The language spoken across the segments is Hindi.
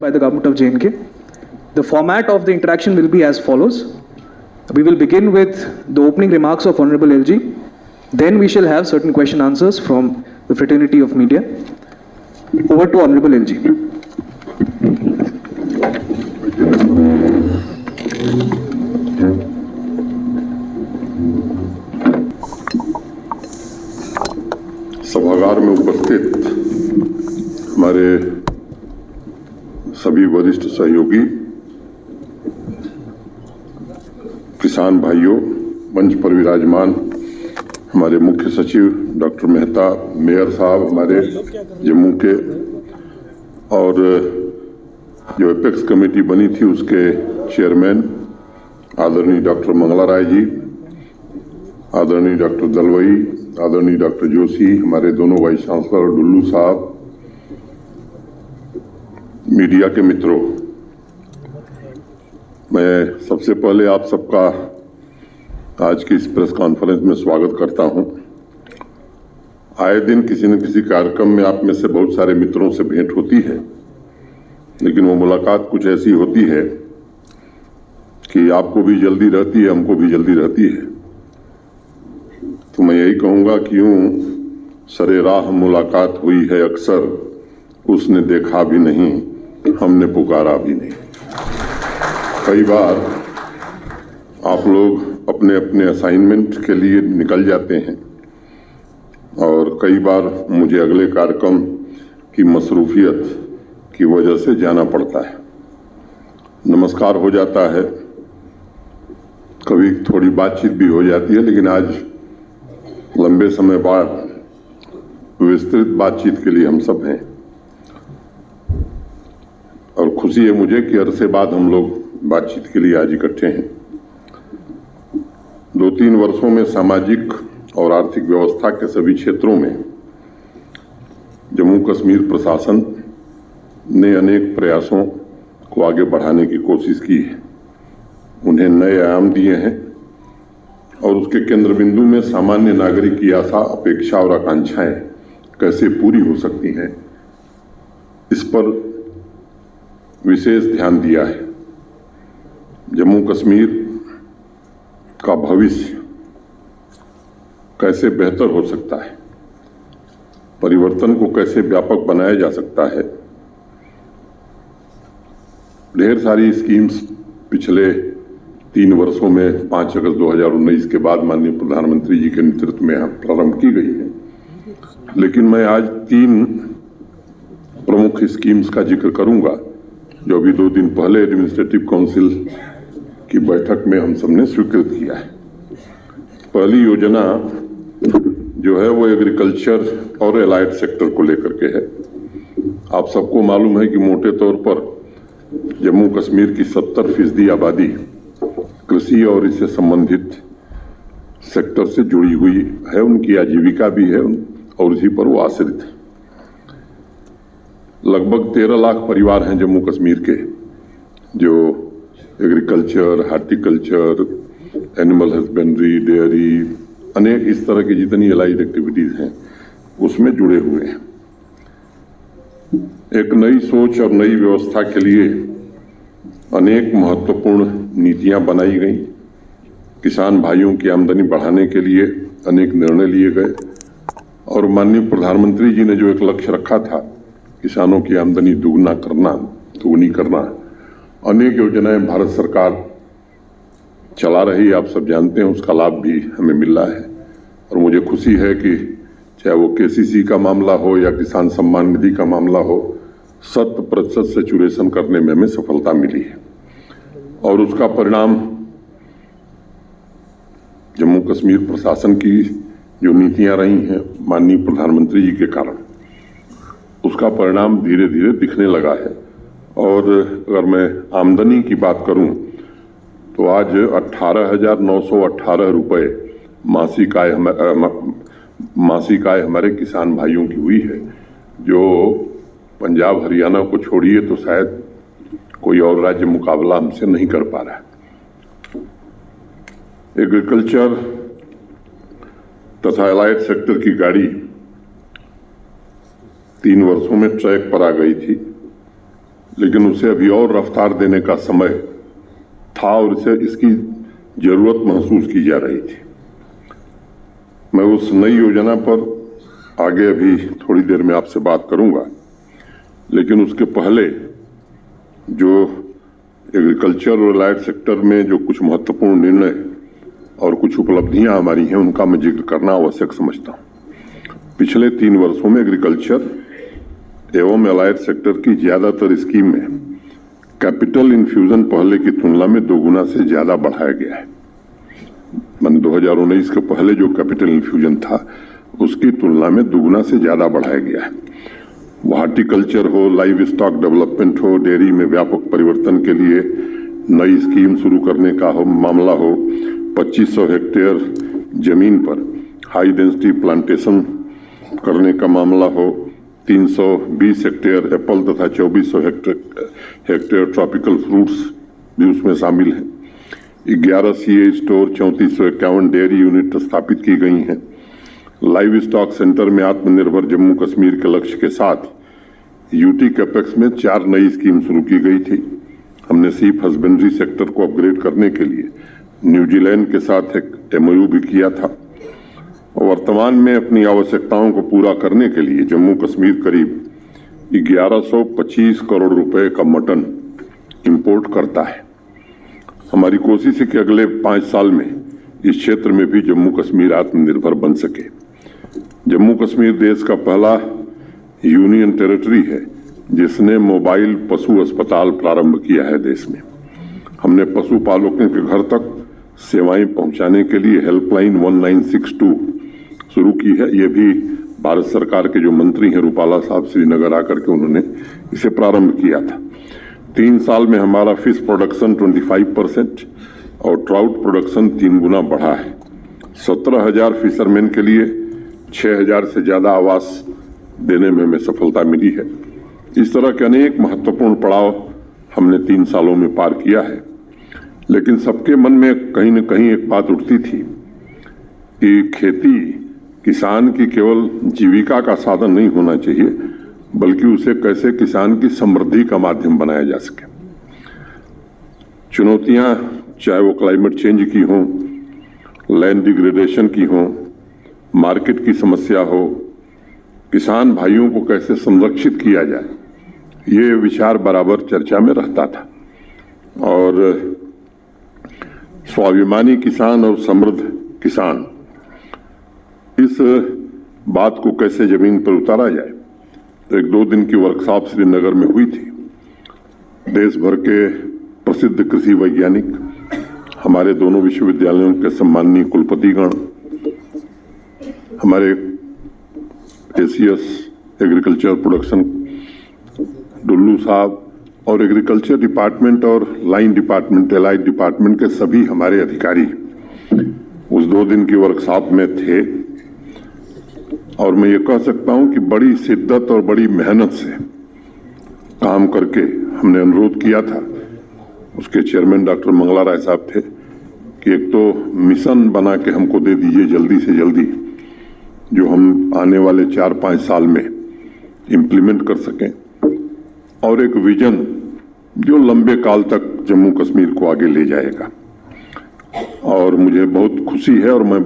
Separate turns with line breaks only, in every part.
by the government of J&K. The format of the interaction will be as follows. We will begin with the opening remarks of Honorable LG. Then we shall have certain question answers from the fraternity of media. Over to Honorable LG.
सभागार में उपस्थित हमारे सभी वरिष्ठ सहयोगी, किसान भाइयों, मंच पर विराजमान हमारे मुख्य सचिव डॉक्टर मेहता, मेयर साहब हमारे जम्मू के, और जो एपेक्स कमेटी बनी थी उसके चेयरमैन आदरणीय डॉक्टर मंगला राय जी, आदरणीय डॉक्टर दलवई, आदरणीय डॉक्टर जोशी, हमारे दोनों वाइस चांसलर डुल्लू साहब, मीडिया के मित्रों, मैं सबसे पहले आप सबका आज की इस प्रेस कॉन्फ्रेंस में स्वागत करता हूं। आए दिन किसी न किसी कार्यक्रम में आप में से बहुत सारे मित्रों से भेंट होती है, लेकिन वो मुलाकात कुछ ऐसी होती है कि आपको भी जल्दी रहती है, हमको भी जल्दी रहती है। तो मैं यही कहूंगा कि यूं सरे राह मुलाकात हुई है अक्सर, उसने देखा भी नहीं, हमने पुकारा भी नहीं। कई बार आप लोग अपने अपने असाइनमेंट के लिए निकल जाते हैं और कई बार मुझे अगले कार्यक्रम की मसरूफियत की वजह से जाना पड़ता है। नमस्कार हो जाता है, कभी थोड़ी बातचीत भी हो जाती है, लेकिन आज लंबे समय बाद विस्तृत बातचीत के लिए हम सब हैं और खुशी है मुझे कि अरसे बाद हम लोग बातचीत के लिए आज इकट्ठे हैं। 2-3 वर्षों में सामाजिक और आर्थिक व्यवस्था के सभी क्षेत्रों में जम्मू कश्मीर प्रशासन ने अनेक प्रयासों को आगे बढ़ाने की कोशिश की है, उन्हें नए आयाम दिए हैं और उसके केंद्र बिंदु में सामान्य नागरिक की आशा, अपेक्षा और आकांक्षाएं कैसे पूरी हो सकती हैं, इस पर विशेष ध्यान दिया है। जम्मू कश्मीर का भविष्य कैसे बेहतर हो सकता है, परिवर्तन को कैसे व्यापक बनाया जा सकता है। ढेर सारी स्कीम्स पिछले 3 वर्षों में 5 अगस्त 2019 के बाद माननीय प्रधानमंत्री जी के नेतृत्व में प्रारंभ की गई है, लेकिन मैं आज 3 प्रमुख स्कीम्स का जिक्र करूंगा जो अभी 2 दिन पहले एडमिनिस्ट्रेटिव काउंसिल की बैठक में हम सबने स्वीकृत किया है। पहली योजना जो है वो एग्रीकल्चर और एलाइड सेक्टर को लेकर के है। आप सबको मालूम है कि मोटे तौर पर जम्मू कश्मीर की 70% आबादी कृषि और इससे संबंधित सेक्टर से जुड़ी हुई है, उनकी आजीविका भी है और इसी पर वो आश्रित है। लगभग 13 लाख परिवार हैं जम्मू कश्मीर के जो agriculture, horticulture, animal husbandry, dairy, अनेक इस तरह की जितनी एलाइड एक्टिविटीज हैं उसमें जुड़े हुए हैं। एक नई सोच और नई व्यवस्था के लिए अनेक महत्वपूर्ण नीतियां बनाई गई। किसान भाइयों की आमदनी बढ़ाने के लिए अनेक निर्णय लिए गए और माननीय प्रधानमंत्री जी ने जो एक लक्ष्य रखा था किसानों की आमदनी दुगनी करना, अनेक योजनाएं भारत सरकार चला रही है। आप सब जानते हैं, उसका लाभ भी हमें मिल रहा है और मुझे खुशी है कि चाहे वो केसीसी का मामला हो या किसान सम्मान निधि का मामला हो, 100% सैचुरेशन करने में हमें सफलता मिली है और उसका परिणाम जम्मू कश्मीर प्रशासन की जो नीतियां रही हैं माननीय प्रधानमंत्री जी के कारण, उसका परिणाम धीरे धीरे दिखने लगा है। और अगर मैं आमदनी की बात करूं तो आज 18,918 रुपये मासिक आय हमारे किसान भाइयों की हुई है, जो पंजाब हरियाणा को छोड़िए तो शायद कोई और राज्य मुकाबला हमसे नहीं कर पा रहा है। एग्रीकल्चर तथा एलाइड सेक्टर की गाड़ी 3 वर्षों में ट्रैक पर आ गई थी, लेकिन उसे अभी और रफ्तार देने का समय था और इसे इसकी जरूरत महसूस की जा रही थी। मैं उस नई योजना पर आगे अभी थोड़ी देर में आपसे बात करूंगा, लेकिन उसके पहले जो एग्रीकल्चर और एलाइड सेक्टर में जो कुछ महत्वपूर्ण निर्णय और कुछ उपलब्धियां हमारी हैं, उनका मैं जिक्र करना आवश्यक समझता हूं। पिछले 3 वर्षों में एग्रीकल्चर एवं एलाइड सेक्टर की ज्यादातर स्कीम में कैपिटल इन्फ्यूजन पहले की तुलना में 2 गुना से ज्यादा बढ़ाया गया है। मान 2019 के पहले जो कैपिटल इन्फ्यूजन था उसकी तुलना में 2 गुना से ज्यादा बढ़ाया गया है। हॉर्टिकल्चर हो, लाइव स्टॉक डेवलपमेंट हो, डेयरी में व्यापक परिवर्तन के लिए नई स्कीम शुरू करने का मामला हो, 2500 हेक्टेयर जमीन पर हाई डेंसिटी प्लांटेशन करने का मामला हो, 320 हेक्टेयर एप्पल तथा 2400 हेक्टेयर ट्रॉपिकल फ्रूट्स भी उसमें शामिल हैं। 11 सीए स्टोर, 3451 डेयरी यूनिट स्थापित की गई हैं। लाइव स्टॉक सेंटर में आत्मनिर्भर जम्मू कश्मीर के लक्ष्य के साथ यूटी कैपेक्स में 4 नई स्कीम शुरू की गई थी। हमने सीप हस्बेंड्री सेक्टर को अपग्रेड करने के लिए न्यूजीलैंड के साथ एक एमओयू भी किया था। और वर्तमान में अपनी आवश्यकताओं को पूरा करने के लिए जम्मू कश्मीर करीब 1125 करोड़ रुपए का मटन इंपोर्ट करता है। हमारी कोशिश है कि अगले 5 साल में इस क्षेत्र में भी जम्मू कश्मीर आत्मनिर्भर बन सके। जम्मू कश्मीर देश का पहला यूनियन टेरिटरी है जिसने मोबाइल पशु अस्पताल प्रारंभ किया है देश में। हमने पशुपालकों के घर तक सेवाएं पहुंचाने के लिए हेल्पलाइन 1962 शुरू की है। ये भी भारत सरकार के जो मंत्री हैं रूपाला साहब श्रीनगर आकर के उन्होंने इसे प्रारंभ किया था। 3 साल में हमारा फिश प्रोडक्शन 25% और ट्राउट प्रोडक्शन 3 गुना बढ़ा है। 17,000 फिशरमैन के लिए 6,000 से ज्यादा आवास देने में हमें सफलता मिली है। इस तरह के अनेक महत्वपूर्ण पड़ाव हमने 3 सालों में पार किया है। लेकिन सबके मन में कहीं न कहीं एक बात उठती थी कि खेती किसान की केवल जीविका का साधन नहीं होना चाहिए, बल्कि उसे कैसे किसान की समृद्धि का माध्यम बनाया जा सके। चुनौतियां चाहे वो क्लाइमेट चेंज की हो, लैंड डिग्रेडेशन की हो, मार्केट की समस्या हो, किसान भाइयों को कैसे संरक्षित किया जाए, ये विचार बराबर चर्चा में रहता था। और स्वाभिमानी किसान और समृद्ध किसान, इस बात को कैसे जमीन पर उतारा जाए। तो 1-2 दिन की वर्कशॉप श्रीनगर में हुई थी। देश भर के प्रसिद्ध कृषि वैज्ञानिक, हमारे दोनों विश्वविद्यालयों के सम्माननीय कुलपतिगण, हमारे एसीएस एग्रीकल्चर प्रोडक्शन डुल्लू साहब और एग्रीकल्चर डिपार्टमेंट और लाइन डिपार्टमेंट, एलाइड डिपार्टमेंट के सभी हमारे अधिकारी उस 2 दिन की वर्कशॉप में थे। और मैं ये कह सकता हूं कि बड़ी शिद्दत और बड़ी मेहनत से काम करके हमने अनुरोध किया था। उसके चेयरमैन डॉक्टर मंगला राय साहब थे कि एक तो मिशन बना के हमको दे दीजिए जल्दी से जल्दी, जो हम आने वाले 4-5 साल में इम्प्लीमेंट कर सकें, और एक विजन जो लंबे काल तक जम्मू कश्मीर को आगे ले जाएगा। और मुझे बहुत खुशी है और मैं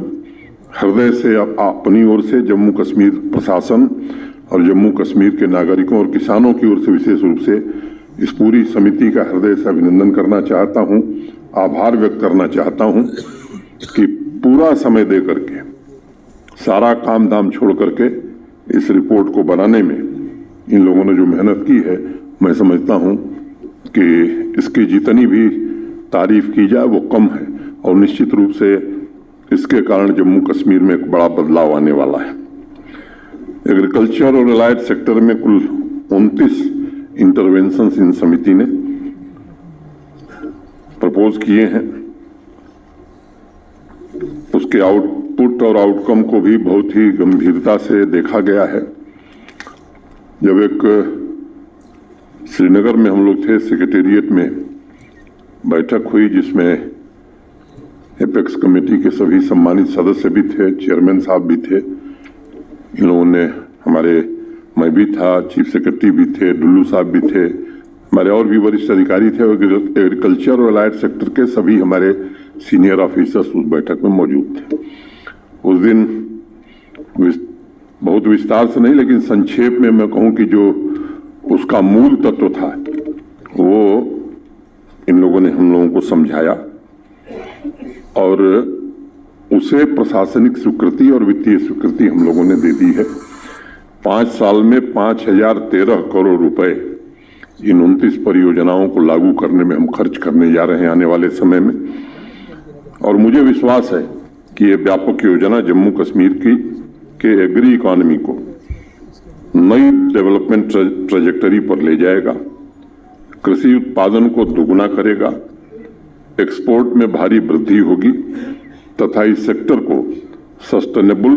हृदय से अपनी ओर से जम्मू कश्मीर प्रशासन और जम्मू कश्मीर के नागरिकों और किसानों की ओर से विशेष रूप से इस पूरी समिति का हृदय से अभिनंदन करना चाहता हूं, आभार व्यक्त करना चाहता हूं कि पूरा समय दे करके, सारा काम धाम छोड़ करके इस रिपोर्ट को बनाने में इन लोगों ने जो मेहनत की है, मैं समझता हूं कि इसकी जितनी भी तारीफ की जाए वो कम है। और निश्चित रूप से इसके कारण जम्मू कश्मीर में एक बड़ा बदलाव आने वाला है। एग्रीकल्चर और एलाइड सेक्टर में कुल 29 इंटरवेंशंस इन समिति ने प्रपोज किए हैं। उसके आउटपुट और आउटकम को भी बहुत ही गंभीरता से देखा गया है। जब एक श्रीनगर में हम लोग थे, सेक्रेटेरिएट में बैठक हुई जिसमें एपेक्स कमेटी के सभी सम्मानित सदस्य भी थे, चेयरमैन साहब भी थे। इन लोगों ने मैं भी था, चीफ सेक्रेटरी भी थे, डुल्लू साहब भी थे, हमारे और भी वरिष्ठ अधिकारी थे और एग्रीकल्चर और एलाइड सेक्टर के सभी हमारे सीनियर ऑफिसर्स उस बैठक में मौजूद थे। उस दिन बहुत विस्तार से नहीं, लेकिन संक्षेप में मैं कहूं कि जो उसका मूल तत्व था वो इन लोगों ने हम लोगों को समझाया और उसे प्रशासनिक स्वीकृति और वित्तीय स्वीकृति हम लोगों ने दे दी है। 5 साल में 5013 करोड़ रुपए इन 29 परियोजनाओं को लागू करने में हम खर्च करने जा रहे हैं आने वाले समय में। और मुझे विश्वास है कि ये व्यापक योजना जम्मू कश्मीर के एग्री इकोनॉमी को नई डेवलपमेंट ट्रेजेक्टरी पर ले जाएगा, कृषि उत्पादन को दुगुना करेगा, एक्सपोर्ट में भारी वृद्धि होगी तथा इस सेक्टर को सस्टेनेबल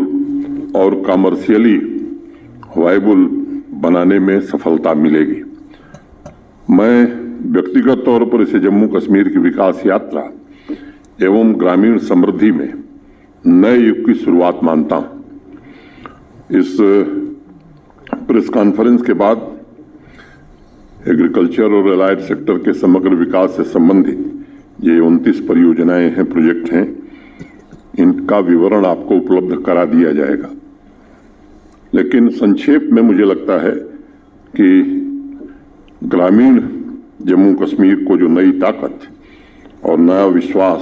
और कमर्शियली वायबल बनाने में सफलता मिलेगी। मैं व्यक्तिगत तौर पर इसे जम्मू कश्मीर की विकास यात्रा एवं ग्रामीण समृद्धि में नए युग की शुरुआत मानता हूं। इस प्रेस कॉन्फ्रेंस के बाद एग्रीकल्चर और एलाइड सेक्टर के समग्र विकास से संबंधित ये 29 परियोजनाएं हैं, प्रोजेक्ट हैं, इनका विवरण आपको उपलब्ध करा दिया जाएगा। लेकिन संक्षेप में मुझे लगता है कि ग्रामीण जम्मू कश्मीर को जो नई ताकत और नया विश्वास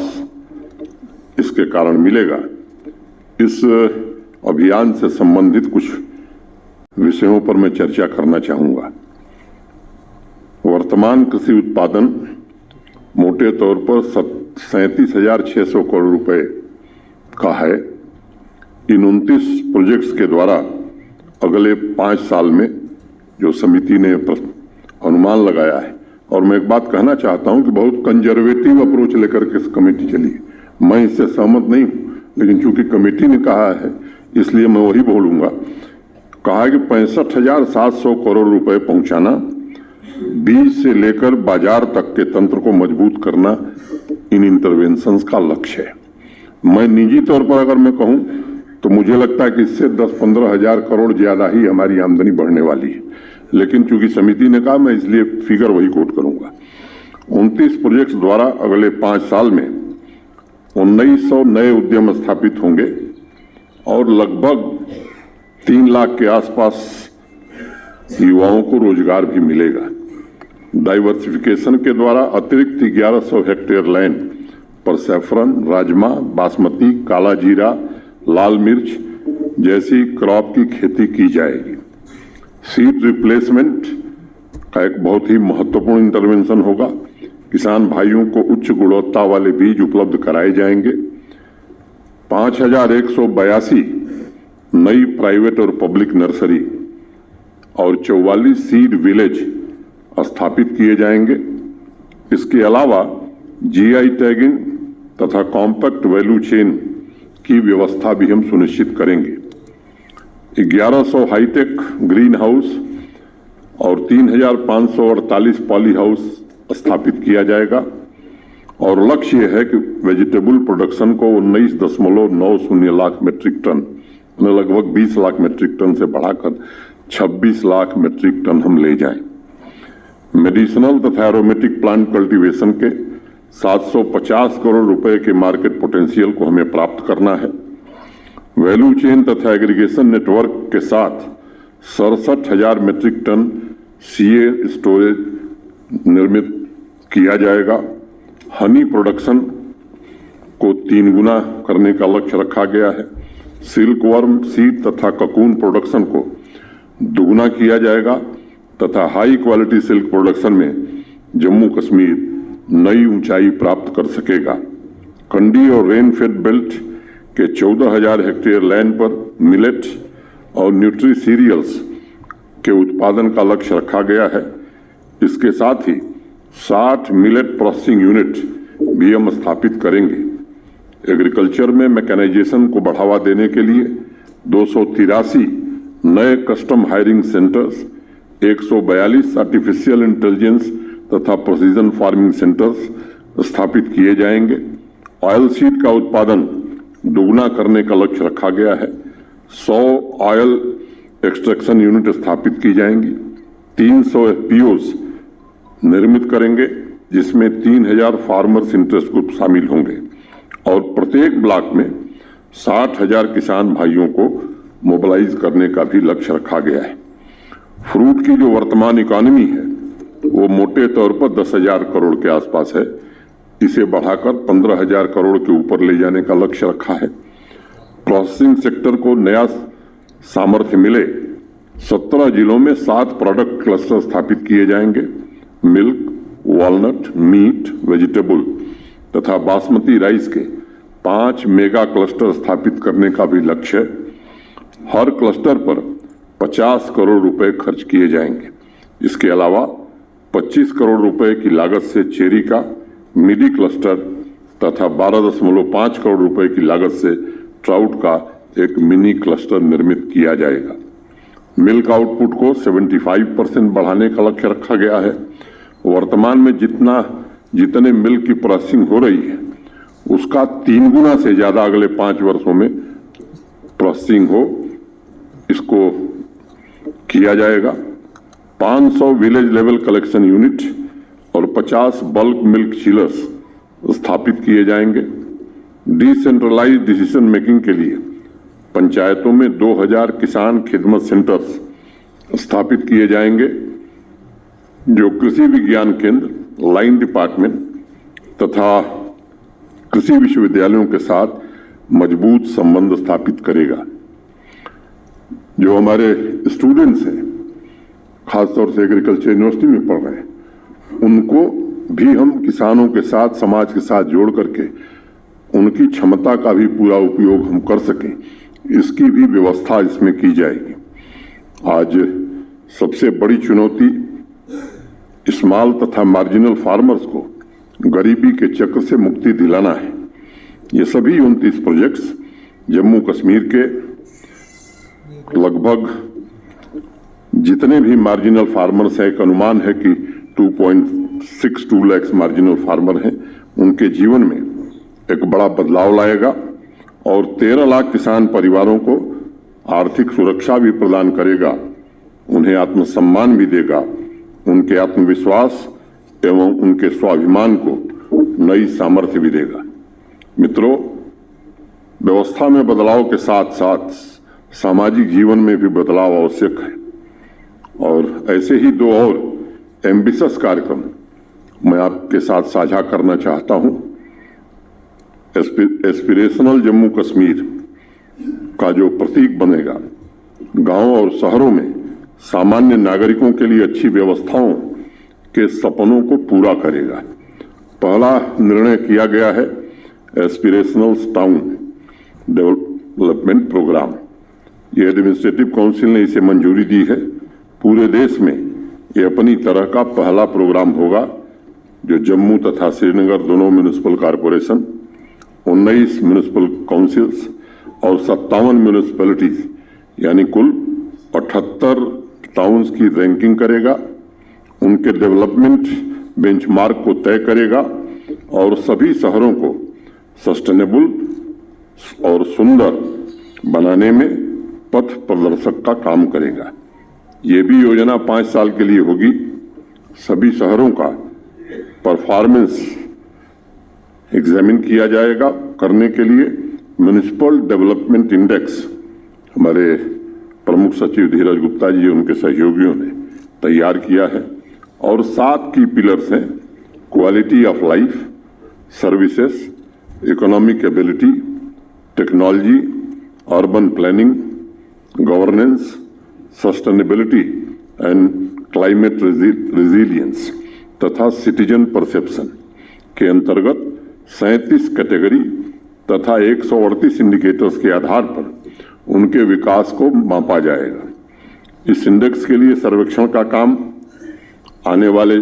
इसके कारण मिलेगा, इस अभियान से संबंधित कुछ विषयों पर मैं चर्चा करना चाहूंगा। वर्तमान कृषि उत्पादन मोटे तौर पर 37,600 करोड़ रुपए का है। इन 29 प्रोजेक्ट्स के द्वारा अगले 5 साल में जो समिति ने अनुमान लगाया है, और मैं एक बात कहना चाहता हूं कि बहुत कंजर्वेटिव अप्रोच लेकर के कमेटी चली है। मैं इससे सहमत नहीं हूं, लेकिन चूंकि कमेटी ने कहा है इसलिए मैं वही बोलूंगा। कहा कि 65,700 करोड़ रुपए पहुंचाना, बीज से लेकर बाजार तक के तंत्र को मजबूत करना इन इंटरवेंशंस का लक्ष्य है। मैं निजी तौर पर अगर मैं कहूं तो मुझे लगता है कि इससे 10-15 हजार करोड़ ज्यादा ही हमारी आमदनी बढ़ने वाली है, लेकिन चूंकि समिति ने कहा मैं इसलिए फिगर वही कोट करूंगा। 29 प्रोजेक्ट्स द्वारा अगले 5 साल में 1900 नए उद्यम स्थापित होंगे और लगभग 3 लाख के आसपास युवाओं को रोजगार भी मिलेगा। डाइवर्सिफिकेशन के द्वारा अतिरिक्त 1100 हेक्टेयर लैंड पर सैफरन, राजमा, बासमती, काला जीरा, लाल मिर्च जैसी क्रॉप की खेती की जाएगी। सीड रिप्लेसमेंट का एक बहुत ही महत्वपूर्ण इंटरवेंशन होगा। किसान भाइयों को उच्च गुणवत्ता वाले बीज उपलब्ध कराए जाएंगे। 5,182 नई प्राइवेट और पब्लिक नर्सरी और 44 सीड विलेज स्थापित किए जाएंगे। इसके अलावा जीआई टैगिंग तथा कॉम्पैक्ट वैल्यू चेन की व्यवस्था भी हम सुनिश्चित करेंगे। 1100 हाईटेक ग्रीन हाउस और 3,548 पॉली हाउस स्थापित किया जाएगा और लक्ष्य है कि वेजिटेबल प्रोडक्शन को 19.90 लाख मेट्रिक टन, लगभग 20 लाख मेट्रिक टन से बढ़ाकर 26 लाख मेट्रिक टन हम ले जाएं। मेडिसिनल तथा एरोमेटिक प्लांट कल्टीवेशन के 750 करोड़ रुपए के मार्केट पोटेंशियल को हमें प्राप्त करना है। वैल्यू चेन तथा एग्रीगेशन नेटवर्क के साथ 67,000 मेट्रिक टन सीए स्टोरेज निर्मित किया जाएगा। हनी प्रोडक्शन को 3 गुना करने का लक्ष्य रखा गया है। सिल्क वर्म सीड तथा ककून प्रोडक्शन को दुगुना किया जाएगा तथा हाई क्वालिटी सिल्क प्रोडक्शन में जम्मू कश्मीर नई ऊंचाई प्राप्त कर सकेगा। कंडी और रेन फेड बेल्ट के 14,000 हेक्टेयर लैंड पर मिलेट और न्यूट्री सीरियल्स के उत्पादन का लक्ष्य रखा गया है। इसके साथ ही 60 मिलेट प्रोसेसिंग यूनिट भी हम स्थापित करेंगे। एग्रीकल्चर में मैकेनाइजेशन को बढ़ावा देने के लिए 283 नए custom hiring centres, 142 artificial intelligence तथा प्रोसीजन फार्मिंग सेंटर्स स्थापित किए जाएंगे। ऑयल सीड का उत्पादन दोगुना करने का लक्ष्य रखा गया है। 100 ऑयल एक्सट्रैक्शन यूनिट स्थापित की जाएंगी। 300 एफपीओज निर्मित करेंगे, जिसमें 3000 फार्मर्स इंटरेस्ट ग्रुप शामिल होंगे और प्रत्येक ब्लॉक में 60,000 किसान भाइयों को मोबिलाइज करने का भी लक्ष्य रखा गया है। फ्रूट की जो वर्तमान इकोनॉमी है वो मोटे तौर पर 10,000 करोड़ के आसपास है। इसे बढ़ाकर 15,000 करोड़ के ऊपर ले जाने का लक्ष्य रखा है। प्रोसेसिंग सेक्टर को नया सामर्थ्य मिले, 17 जिलों में 7 प्रोडक्ट क्लस्टर स्थापित किए जाएंगे। मिल्क, वॉलनट, मीट, वेजिटेबल तथा बासमती राइस के 5 मेगा क्लस्टर स्थापित करने का भी लक्ष्य है। हर क्लस्टर पर 50 करोड़ रुपए खर्च किए जाएंगे। इसके अलावा 25 करोड़ रुपए की लागत से चेरी का मिडी क्लस्टर तथा 12.5 करोड़ रुपए की लागत से ट्राउट का एक मिनी क्लस्टर निर्मित किया जाएगा। मिल्क आउटपुट को 75% बढ़ाने का लक्ष्य रखा गया है। वर्तमान में जितने मिल्क की प्रोसेसिंग हो रही है उसका 3 गुना से ज्यादा अगले 5 वर्षों में प्रोसेसिंग हो, इसको किया जाएगा। 500 विलेज लेवल कलेक्शन यूनिट और 50 बल्क मिल्क चिलर्स स्थापित किए जाएंगे। डिसेंट्रलाइज्ड डिसीजन मेकिंग के लिए पंचायतों में 2000 किसान खिदमत सेंटर्स स्थापित किए जाएंगे, जो कृषि विज्ञान केंद्र, लाइन डिपार्टमेंट तथा कृषि विश्वविद्यालयों के साथ मजबूत संबंध स्थापित करेगा। जो हमारे स्टूडेंट्स हैं, खासतौर से एग्रीकल्चर यूनिवर्सिटी में पढ़ रहे हैं, उनको भी हम किसानों के साथ, समाज के साथ जोड़ करके उनकी क्षमता का भी पूरा उपयोग हम कर सकें, इसकी भी व्यवस्था इसमें की जाएगी। आज सबसे बड़ी चुनौती स्मॉल तथा मार्जिनल फार्मर्स को गरीबी के चक्र से मुक्ति दिलाना है। ये सभी 29 प्रोजेक्ट्स जम्मू कश्मीर के लगभग जितने भी मार्जिनल फार्मर्स हैं, एक अनुमान है कि 2.62 लाख मार्जिनल फार्मर हैं, उनके जीवन में एक बड़ा बदलाव लाएगा और 13 लाख किसान परिवारों को आर्थिक सुरक्षा भी प्रदान करेगा, उन्हें आत्मसम्मान भी देगा, उनके आत्मविश्वास एवं उनके स्वाभिमान को नई सामर्थ्य भी देगा। मित्रों, व्यवस्था में बदलाव के साथ साथ सामाजिक जीवन में भी बदलाव आवश्यक है और ऐसे ही 2 और एम्बिशियस कार्यक्रम मैं आपके साथ साझा करना चाहता हूं। एस्पिरेशनल जम्मू कश्मीर का जो प्रतीक बनेगा, गांव और शहरों में सामान्य नागरिकों के लिए अच्छी व्यवस्थाओं के सपनों को पूरा करेगा। पहला निर्णय किया गया है एस्पिरेशनल टाउन डेवलपमेंट प्रोग्राम। ये एडमिनिस्ट्रेटिव काउंसिल ने इसे मंजूरी दी है। पूरे देश में ये अपनी तरह का पहला प्रोग्राम होगा जो जम्मू तथा श्रीनगर दोनों म्यूनिसिपल कॉरपोरेशन, 19 म्यूनिसिपल काउंसिल्स और 57 म्यूनिसिपैलिटीज यानी कुल 78 टाउन्स की रैंकिंग करेगा, उनके डेवलपमेंट बेंचमार्क को तय करेगा और सभी शहरों को सस्टेनेबल और सुंदर बनाने में पथ प्रदर्शक का काम करेगा। ये भी योजना 5 साल के लिए होगी। सभी शहरों का परफॉर्मेंस एग्जामिन किया जाएगा। करने के लिए म्युनिसिपल डेवलपमेंट इंडेक्स हमारे प्रमुख सचिव धीरज गुप्ता जी, उनके सहयोगियों ने तैयार किया है और 7 की पिलर्स हैं: quality of life, services, economic ability, technology, urban planning, governance, sustainability and climate resilience तथा सिटीजन परसेप्शन के अंतर्गत 37 कैटेगरी तथा 138 इंडिकेटर्स के आधार पर उनके विकास को मापा जाएगा। इस इंडेक्स के लिए सर्वेक्षण का काम आने वाले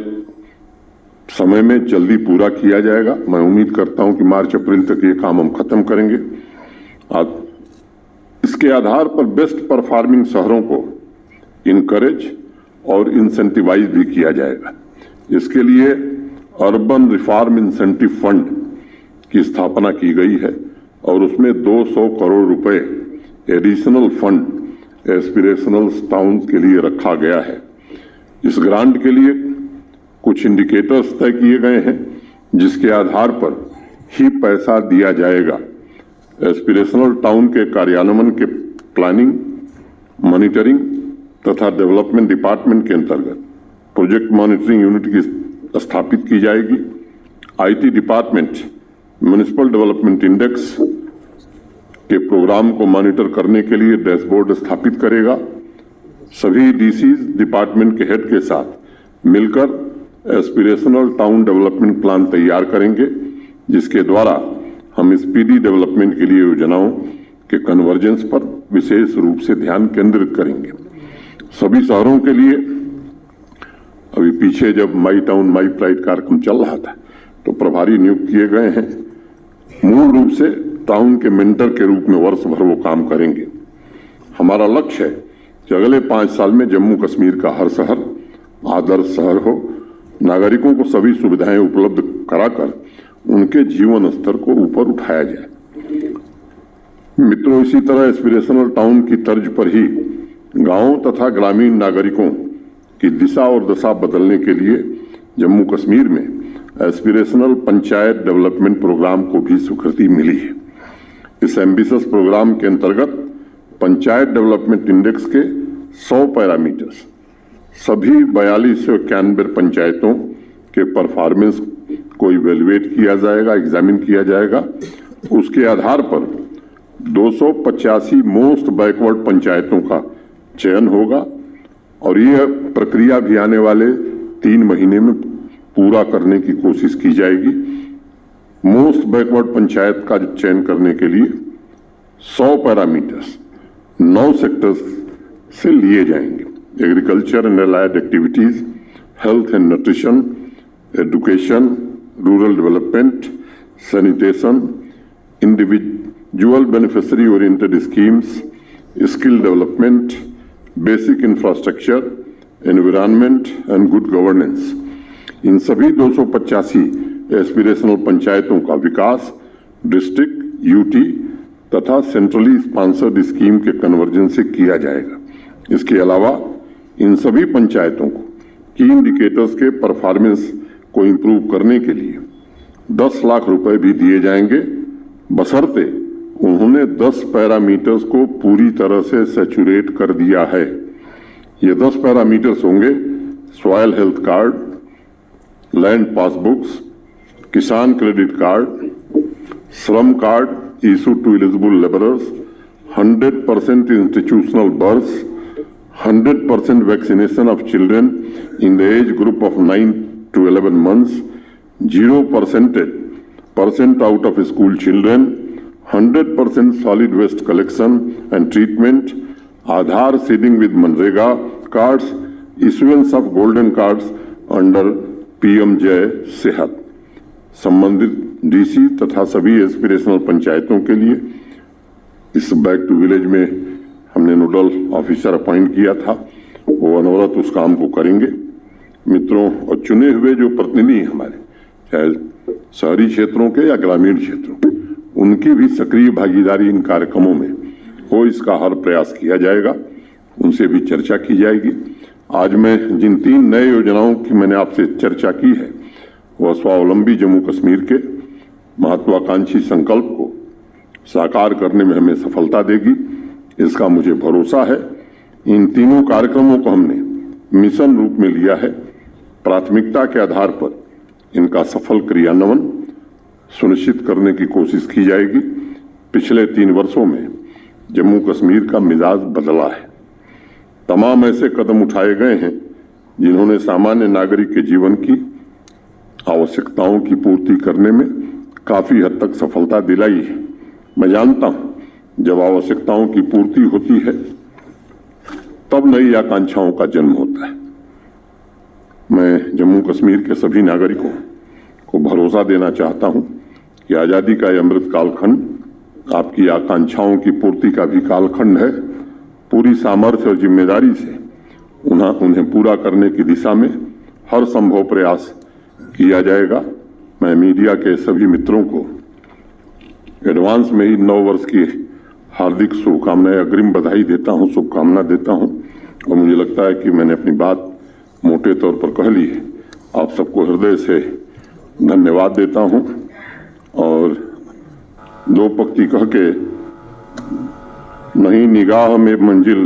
समय में जल्दी पूरा किया जाएगा। मैं उम्मीद करता हूं कि मार्च-अप्रैल तक ये काम हम खत्म करेंगे। इसके आधार पर बेस्ट परफॉर्मिंग शहरों को इनकरेज और इंसेंटिवाइज भी किया जाएगा। इसके लिए अर्बन रिफॉर्म इंसेंटिव फंड की स्थापना की गई है और उसमें 200 करोड़ रुपए एडिशनल फंड एस्पिरेशनल टाउन्स के लिए रखा गया है। इस ग्रांट के लिए कुछ इंडिकेटर्स तय किए गए हैं जिसके आधार पर ही पैसा दिया जाएगा। एस्पिरेशनल टाउन के कार्यान्वयन के प्लानिंग, मॉनिटरिंग तथा डेवलपमेंट डिपार्टमेंट के अंतर्गत प्रोजेक्ट मॉनिटरिंग यूनिट की स्थापित की जाएगी। IT department municipal development index के प्रोग्राम को मॉनिटर करने के लिए डैशबोर्ड स्थापित करेगा। सभी डीसीज डिपार्टमेंट के हेड के साथ मिलकर एस्पिरेशनल टाउन डेवलपमेंट प्लान तैयार करेंगे, जिसके द्वारा हम स्पीडी डेवलपमेंट के लिए योजनाओं के कन्वर्जेंस पर विशेष रूप से ध्यान केंद्रित करेंगे। सभी शहरों के लिए अभी पीछे जब माई टाउन माई प्राइड कार्यक्रम चल रहा था तो प्रभारी नियुक्त किए गए हैं। मूल रूप से टाउन के मेंटर के रूप में वर्ष भर वो काम करेंगे। हमारा लक्ष्य है कि अगले 5 साल में जम्मू कश्मीर का हर शहर आदर्श शहर हो, नागरिकों को सभी सुविधाएं उपलब्ध कराकर उनके जीवन स्तर को ऊपर उठाया जाए। मित्रों, इसी तरह एस्पिरेशनल टाउन की तर्ज पर ही गांवों तथा ग्रामीण नागरिकों की दिशा और दशा बदलने के लिए जम्मू कश्मीर में एस्पिरेशनल पंचायत डेवलपमेंट प्रोग्राम को भी स्वीकृति मिली है। इस एम्बिशियस प्रोग्राम के अंतर्गत पंचायत डेवलपमेंट इंडेक्स के 100 पैरामीटर्स सभी 4291 पंचायतों के परफॉर्मेंस को इवेल्युएट किया जाएगा, एग्जामिन किया जाएगा। उसके आधार पर 285 मोस्ट बैकवर्ड पंचायतों का चयन होगा और यह प्रक्रिया भी आने वाले 3 महीने में पूरा करने की कोशिश की जाएगी। मोस्ट बैकवर्ड पंचायत का चयन करने के लिए 100 पैरामीटर्स 9 सेक्टर्स से लिए जाएंगे। Agriculture and allied activities, health and nutrition, education, rural development, sanitation, individual beneficiary oriented schemes, skill development, basic infrastructure, environment and good governance. इन सभी 285 एस्पिरेशनल पंचायतों का विकास डिस्ट्रिक्ट, यूटी तथा सेंट्रली स्पॉन्सर्ड स्कीम के कन्वर्जन से किया जाएगा। इसके अलावा इन सभी पंचायतों को की इंडिकेटर्स के परफॉर्मेंस को इंप्रूव करने के लिए 10 लाख रुपए भी दिए जाएंगे, बशर्ते उन्होंने 10 पैरामीटर्स को पूरी तरह से सैचुरेट कर दिया है। ये 10 पैरामीटर्स होंगे: soil health card, land passbooks, Kisan credit card, Shram card issued to eligible labourers, 100% institutional births, 100% vaccination of children in the age group of 9 to 11 months, 0% out of school children, 100% solid waste collection and treatment, Aadhaar seeding with Manrega cards, issuance of golden cards under PM-JAY सेहत। संबंधित डीसी तथा सभी एस्पिरेशनल पंचायतों के लिए इस बैक टू विलेज में हमने नोडल ऑफिसर अपॉइंट किया था, वो अनवरत उस काम को करेंगे। मित्रों, और चुने हुए जो प्रतिनिधि हमारे, चाहे शहरी क्षेत्रों के या ग्रामीण क्षेत्रों के, उनकी भी सक्रिय भागीदारी इन कार्यक्रमों में हो, इसका हर प्रयास किया जाएगा। उनसे भी चर्चा की जाएगी। आज मैं जिन 3 नए योजनाओं की मैंने आपसे चर्चा की है, वह स्वावलंबी जम्मू कश्मीर के महत्वाकांक्षी संकल्प को साकार करने में हमें सफलता देगी, इसका मुझे भरोसा है। इन तीनों कार्यक्रमों को हमने मिशन रूप में लिया है। प्राथमिकता के आधार पर इनका सफल क्रियान्वयन सुनिश्चित करने की कोशिश की जाएगी। पिछले 3 वर्षों में जम्मू कश्मीर का मिजाज बदला है। तमाम ऐसे कदम उठाए गए हैं जिन्होंने सामान्य नागरिक के जीवन की आवश्यकताओं की पूर्ति करने में काफी हद तक सफलता दिलाई है। मैं जानता हूं, जब आवश्यकताओं की पूर्ति होती है तब नई आकांक्षाओं का जन्म होता है। मैं जम्मू कश्मीर के सभी नागरिकों को भरोसा देना चाहता हूं कि आजादी का यह अमृत कालखंड आपकी आकांक्षाओं की पूर्ति का भी कालखंड है। पूरी सामर्थ्य और जिम्मेदारी से उन्हें पूरा करने की दिशा में हर संभव प्रयास किया जाएगा। मैं मीडिया के सभी मित्रों को एडवांस में ही 9 वर्ष की हार्दिक शुभकामनाएं, अग्रिम बधाई देता हूं, शुभकामना देता हूं। और मुझे लगता है कि मैंने अपनी बात मोटे तौर पर कह ली है। आप सबको हृदय से धन्यवाद देता हूं और दो पंक्ति कह के नहीं निगाह में मंजिल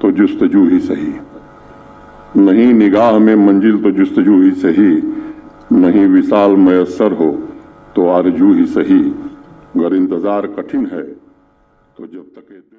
तो जुस्तजू ही सही, नहीं निगाह में मंजिल तो जुस्तजू ही सही, नहीं विशाल मयस्सर हो तो आरजू ही सही, अगर इंतजार कठिन है तो जब तक